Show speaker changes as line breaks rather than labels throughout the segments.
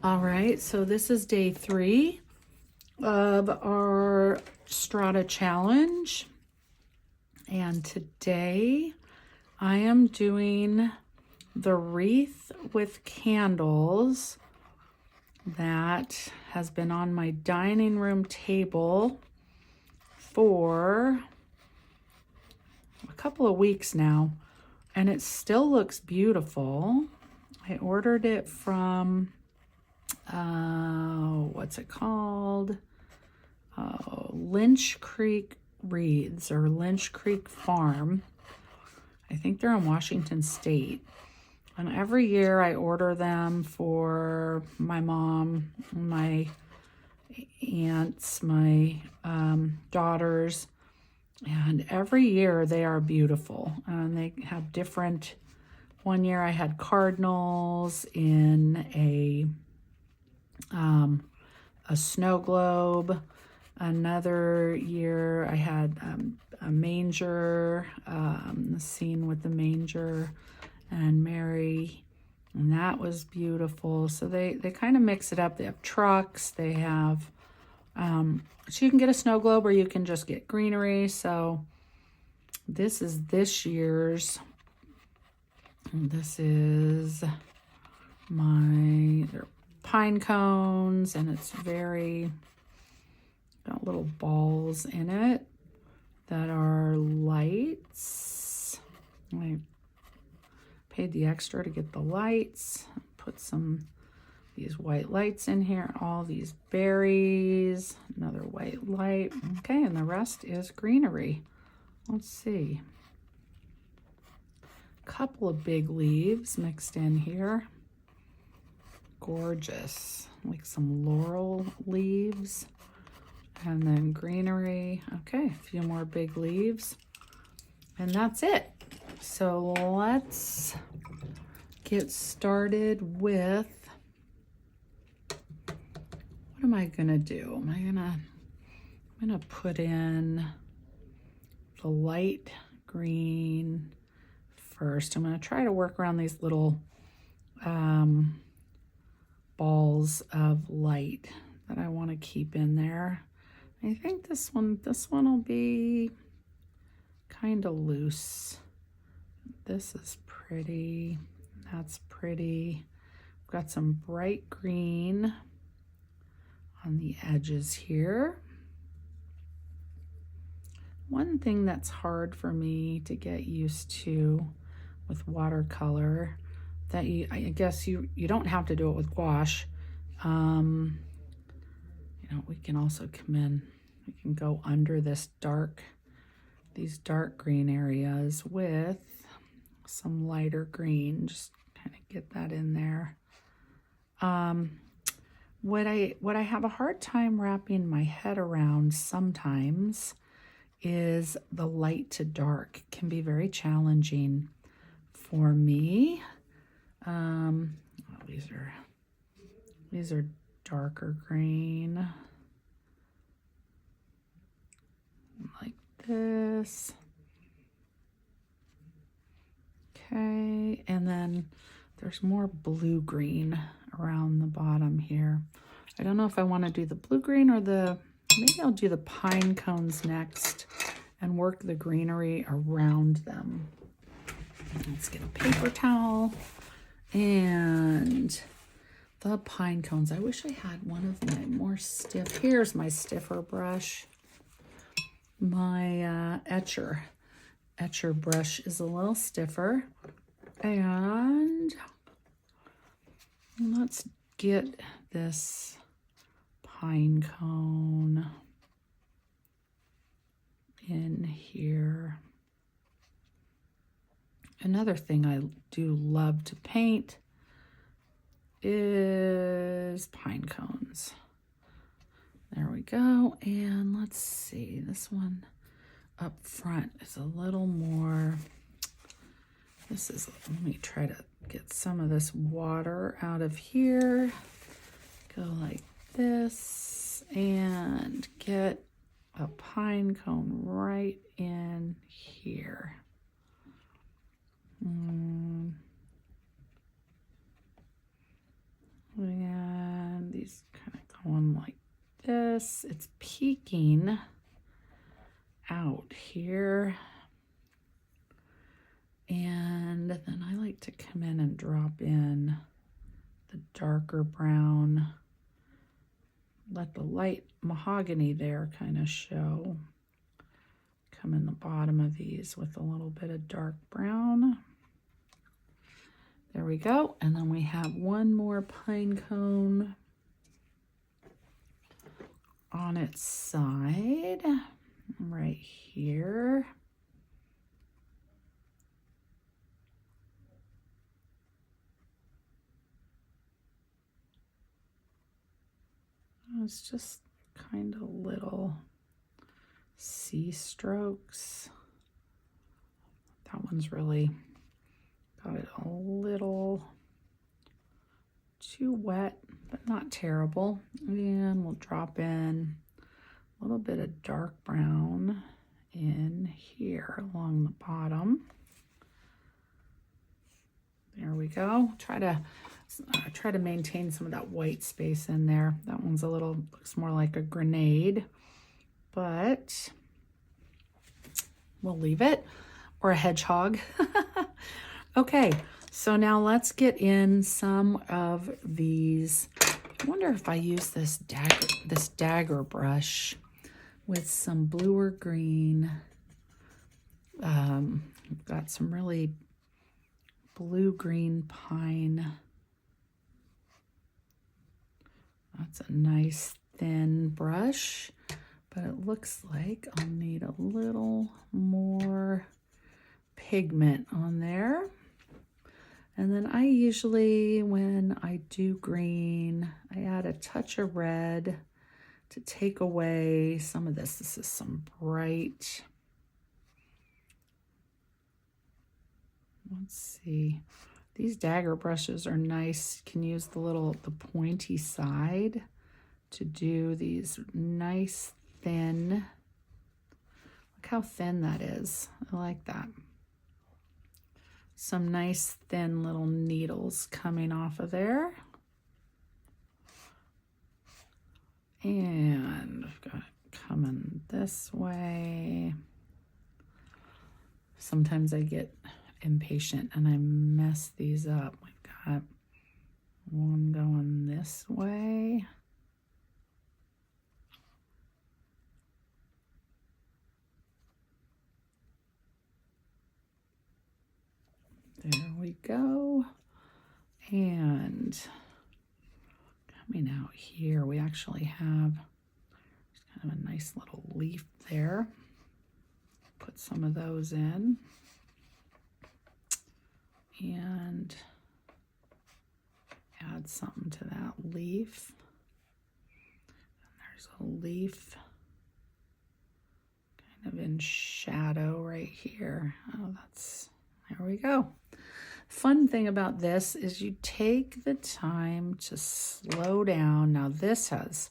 All right, so this is day 3 of our Strada challenge. And today I am doing the wreath with candles that has been on my dining room table for a couple of weeks now, and it still looks beautiful. I ordered it from what's it called? Lynch Creek Reeds or Lynch Creek Farm. I think they're in Washington State. And every year I order them for my mom, my aunts, my daughters. And every year they are beautiful. And they have different, one year I had cardinals in a snow globe. Another year I had a manger, the scene with the manger and Mary, and that was beautiful. So they kind of mix it up. They have trucks, they have, so you can get a snow globe or you can just get greenery. So this is this year's, and this is they're pine cones, and it's very, got little balls in it that are lights. I paid the extra to get the lights, put these white lights in here, all these berries, another white light. Okay, and the rest is greenery. Let's see. Couple of big leaves mixed in here. Gorgeous, like some laurel leaves. And then greenery. Okay, a few more big leaves. And that's it. So let's get started with, what am I gonna do? I'm gonna put in the light green first. I'm gonna try to work around these little balls of light that I want to keep in there. I think this one will be kind of loose. This is pretty. That's pretty. Got some bright green on the edges here. One thing that's hard for me to get used to with watercolor, that I guess you don't have to do it with gouache. You know, we can also come in, we can go under these dark green areas with some lighter green, just kind of get that in there. What I have a hard time wrapping my head around sometimes is the light to dark. It can be very challenging for me. These are darker green, like this. Okay, and then there's more blue green around the bottom here. I don't know if I want to do the blue green or maybe I'll do the pine cones next and work the greenery around them. Let's get a paper towel and the pine cones. I wish I had one of my more stiff. Here's my stiffer brush. My etcher brush is a little stiffer. And let's get this pine cone in here. Another thing I do love to paint is pine cones. There we go. And let's see, this one up front is a little more, let me try to get some of this water out of here. Go like this and get a pine cone right in here. Yeah. this. It's peeking out here. And then I like to come in and drop in the darker brown. Let the light mahogany there kind of show. Come in the bottom of these with a little bit of dark brown. There we go. And then we have one more pine cone on its side right here. It's just kind of little C strokes. That one's really got it a little too wet, but not terrible. And we'll drop in a little bit of dark brown in here along the bottom. There we go. Try to maintain some of that white space in there. That one's a little, looks more like a grenade, but we'll leave it, or a hedgehog. Okay, so now let's get in some of these. I wonder if I use this dagger brush with some blue or green. Got some really blue-green pine. That's a nice thin brush, but it looks like I'll need a little more pigment on there. And then I usually, when I do green, I add a touch of red to take away some of this. This is some bright, let's see. These dagger brushes are nice. You can use the pointy side to do these nice thin. Look how thin that is. I like that. Some nice thin little needles coming off of there. And I've got it coming this way. Sometimes I get impatient and I mess these up. We've got one going this way. There we go. And coming out here, we actually have kind of a nice little leaf there. Put some of those in. And add something to that leaf. And there's a leaf kind of in shadow right here. Oh, there we go. Fun thing about this is you take the time to slow down. Now this has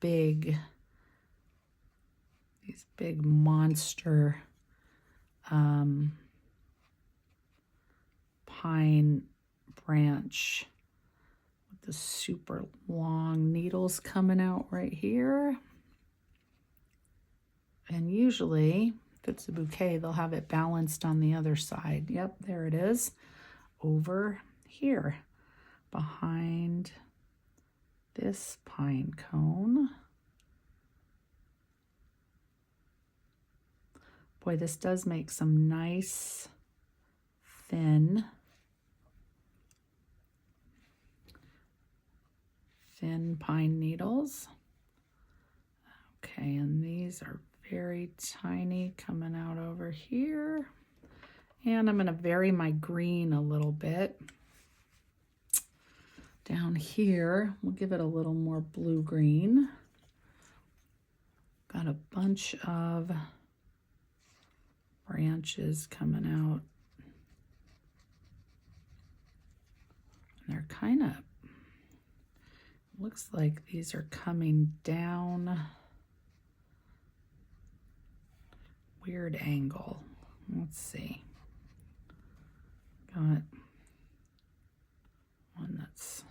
these big monster pine branch with the super long needles coming out right here. And usually, if it's a bouquet, they'll have it balanced on the other side. Yep, there it is. Over here, behind this pine cone. Boy, this does make some nice, thin pine needles. Okay, and these are very tiny coming out over here. And I'm going to vary my green a little bit. Down here, we'll give it a little more blue-green. Got a bunch of branches coming out. And they're kind of, looks like these are coming down. Weird angle. Let's see. Got one that's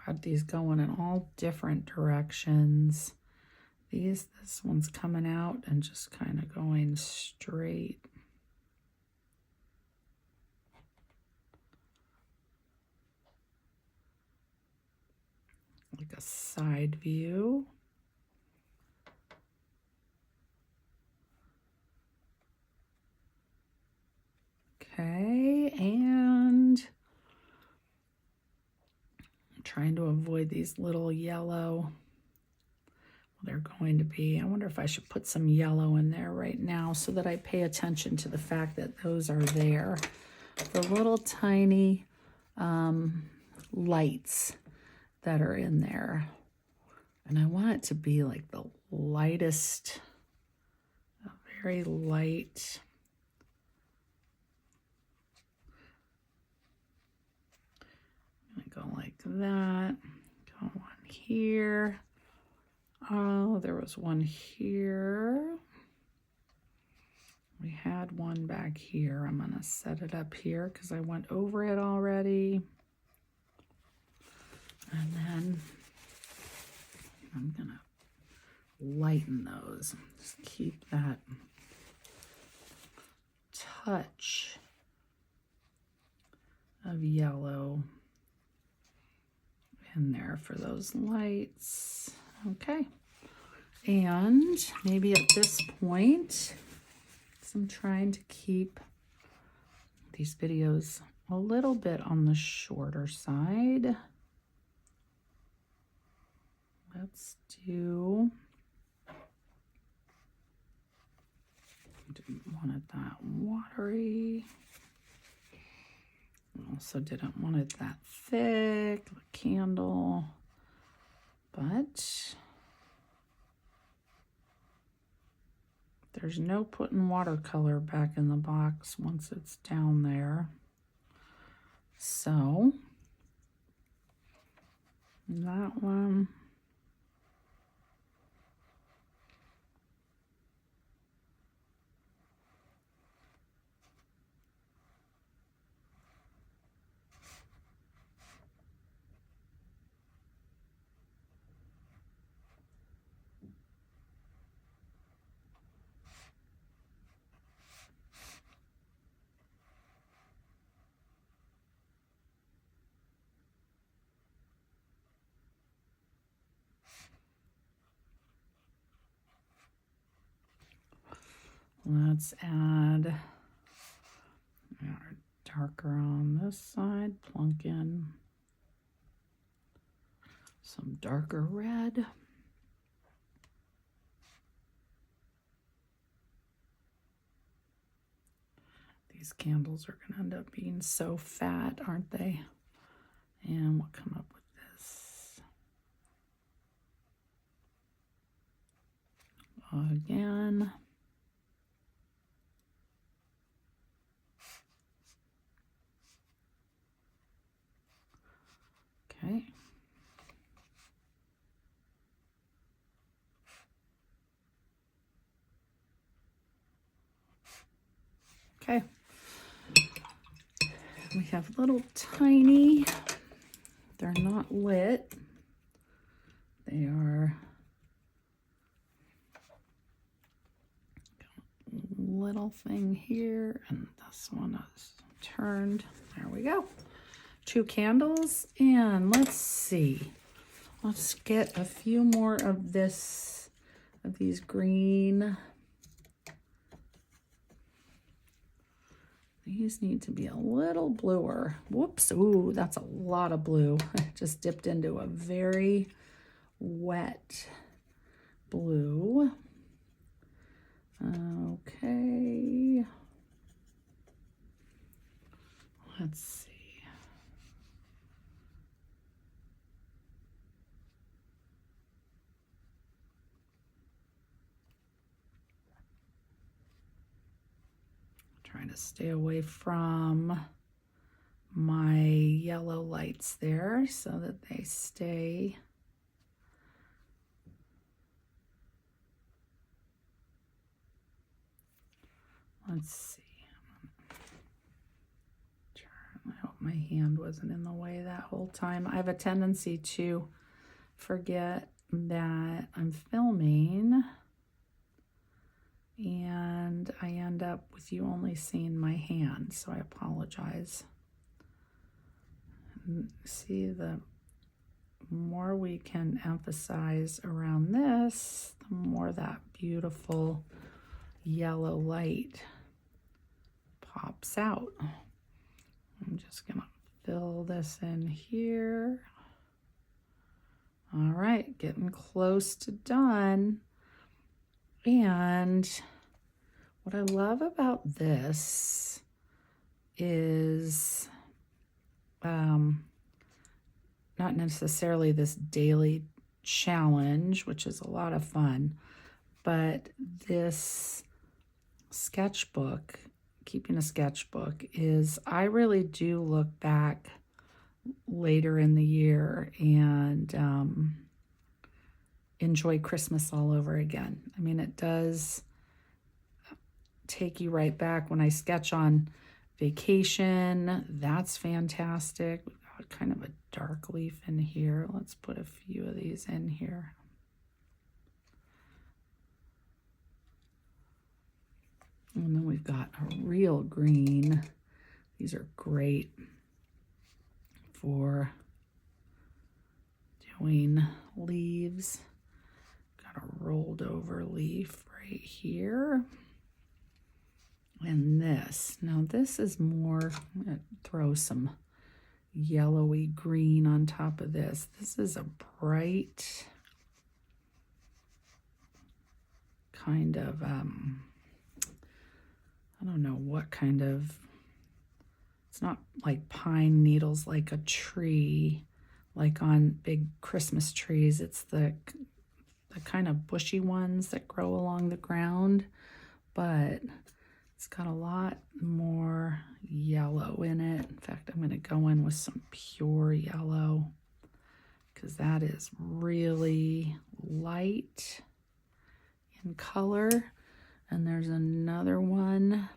got these going in all different directions. This one's coming out and just kind of going straight. Like a side view. Okay, and I'm trying to avoid these little yellow. They're going to be, I wonder if I should put some yellow in there right now so that I pay attention to the fact that those are there. The little tiny lights that are in there. And I want it to be like the lightest, a very light. I'm gonna go like that. Go one here. Oh, there was one here. We had one back here. I'm gonna set it up here because I went over it already. And then I'm gonna lighten those. Just keep that touch of yellow in there for those lights. Okay. And maybe at this point, because I'm trying to keep these videos a little bit on the shorter side. Let's do, didn't want it that watery. Also didn't want it that thick, the candle, but there's no putting watercolor back in the box once it's down there. So that one. Let's add darker on this side, plunk in some darker red. These candles are going to end up being so fat, aren't they? And we'll come up with this. Again. Okay. Okay. We have little tiny, they're not lit. They are little thing here, and this one is turned. There we go. 2 candles, and let's see. Let's get a few more of this, of these green. These need to be a little bluer. Whoops, ooh, that's a lot of blue. I just dipped into a very wet blue. Okay. Let's see. Trying to stay away from my yellow lights there so that they stay. Let's see. I hope my hand wasn't in the way that whole time. I have a tendency to forget that I'm filming, and I end up with you only seeing my hand, so I apologize. See, the more we can emphasize around this, the more that beautiful yellow light pops out. I'm just gonna fill this in here. All right, getting close to done. And what I love about this is not necessarily this daily challenge, which is a lot of fun, but this sketchbook, keeping a sketchbook, is I really do look back later in the year and enjoy Christmas all over again. I mean, it does take you right back. When I sketch on vacation, that's fantastic. We've got kind of a dark leaf in here. Let's put a few of these in here. And then we've got a real green. These are great for doing leaves. Got a rolled over leaf right here. And this, now this is more, I'm gonna throw some yellowy green on top of this. This is a bright kind of, I don't know what kind of, it's not like pine needles like a tree, like on big Christmas trees. It's the kind of bushy ones that grow along the ground, but it's got a lot more yellow in it. In fact, I'm going to go in with some pure yellow because that is really light in color. And there's another one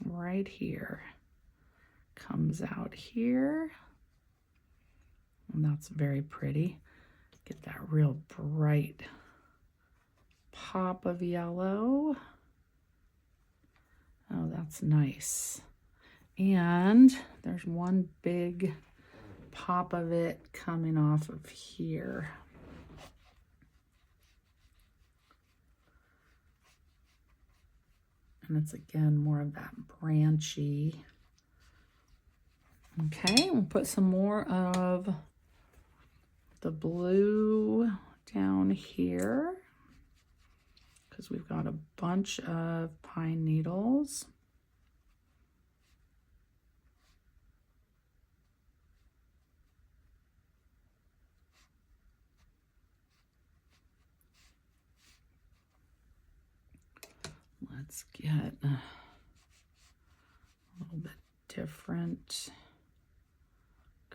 right here. Comes out here. And that's very pretty. Get that real bright pop of yellow. Oh, that's nice. And there's one big pop of it coming off of here. And it's again more of that branchy. Okay, we'll put some more of the blue down here, because we've got a bunch of pine needles. Let's get a little bit different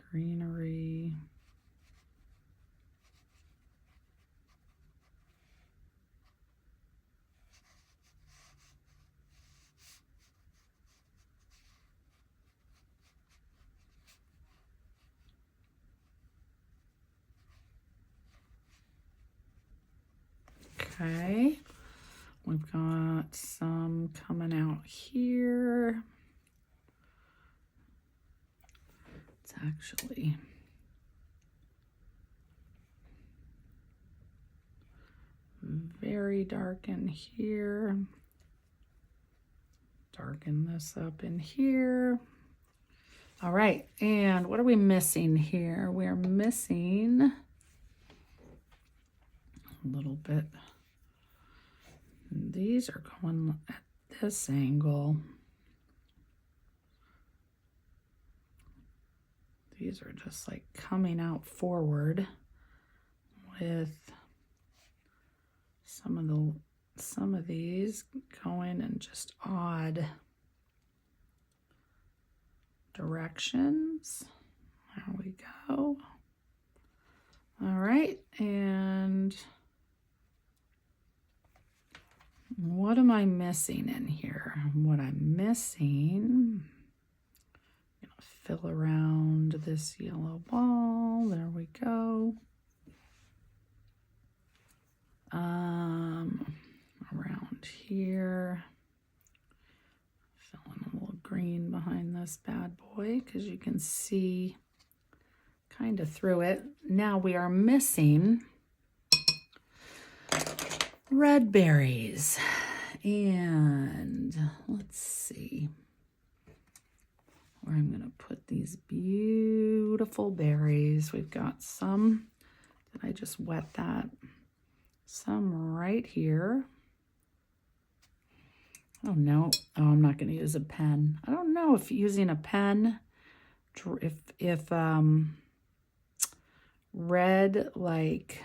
greenery. Okay, we've got some coming out here. It's actually very dark in here. Darken this up in here. All right, and what are we missing here? We're missing a little bit. These are going at this angle. These are just like coming out forward with some of these going in just odd directions. There we go. All right, and what am I missing in here? What I'm missing, I'm gonna fill around this yellow ball. There we go. Around here. Filling a little green behind this bad boy because you can see kind of through it. Now we are missing red berries. And let's see where I'm going to put these beautiful berries. We've got some, did I just wet that? Some right here. Oh no, oh, I'm not going to use a pen. I don't know if using a pen, if red like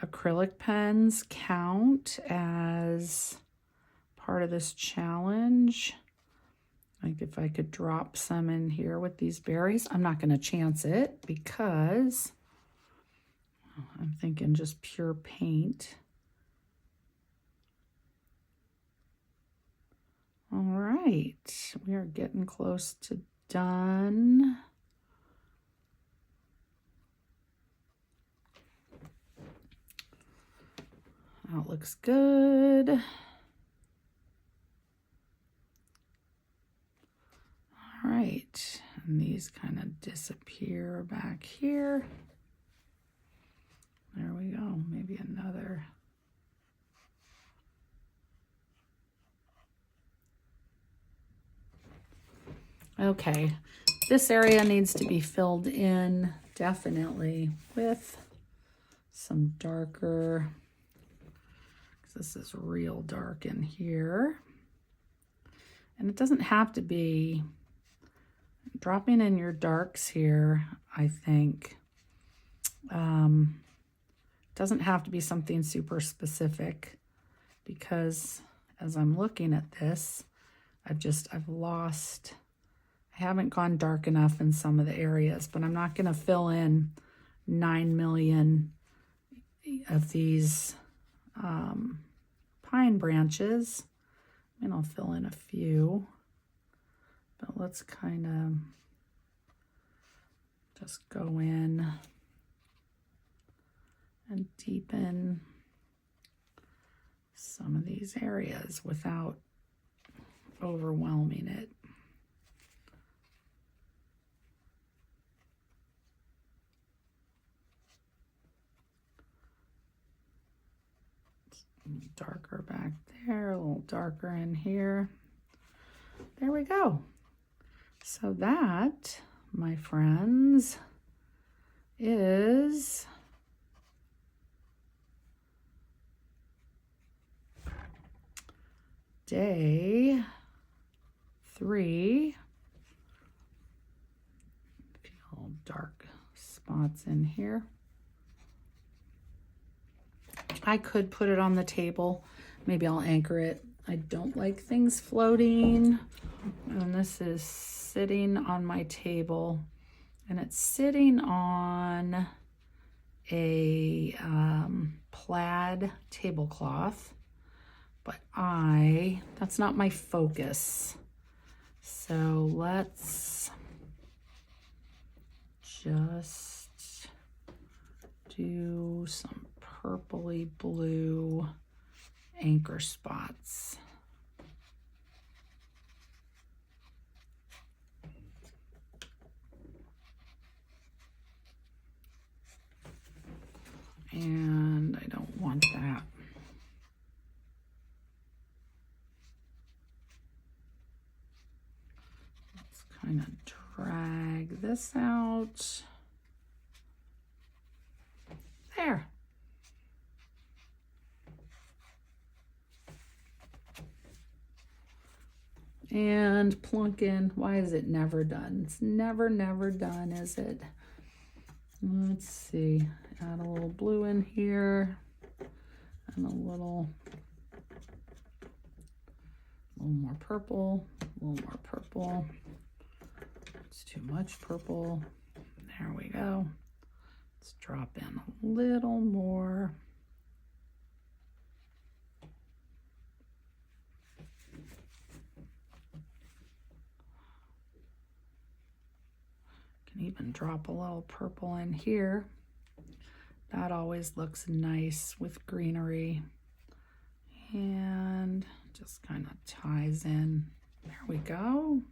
acrylic pens count as part of this challenge. Like if I could drop some in here with these berries. I'm not going to chance it because I'm thinking just pure paint. All right, we are getting close to done. That looks good. All right, and these kind of disappear back here. There we go, maybe another. Okay, this area needs to be filled in definitely with some darker, because this is real dark in here. And it doesn't have to be, dropping in your darks here, I think, doesn't have to be something super specific, because as I'm looking at this, I've lost, I haven't gone dark enough in some of the areas, but I'm not going to fill in 9 million of these pine branches. I mean, I'll fill in a few, but let's kind of just go in and deepen some of these areas without overwhelming it. Darker back there, a little darker in here. There we go. So that, my friends, is day 3. Feel dark spots in here. I could put it on the table. Maybe I'll anchor it. I don't like things floating. And this is sitting on my table. And it's sitting on a plaid tablecloth. But that's not my focus. So let's just do some purpley blue anchor spots. And I don't want that. Let's kind of drag this out. There. And plunk in. Why is it never done? It's never done, is it? Let's see. Add a little blue in here and a little more purple, a little more purple. It's too much purple. There we go. Let's drop in a little more. Can even drop a little purple in here. That always looks nice with greenery. And just kind of ties in. There we go.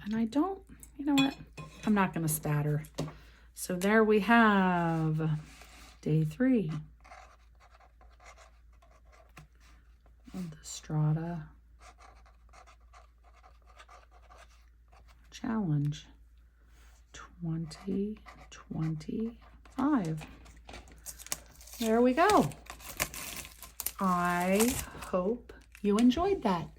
And I don't, you know what? I'm not going to spatter. So there we have day 3 of the Strada Challenge 2025. There we go. I hope you enjoyed that.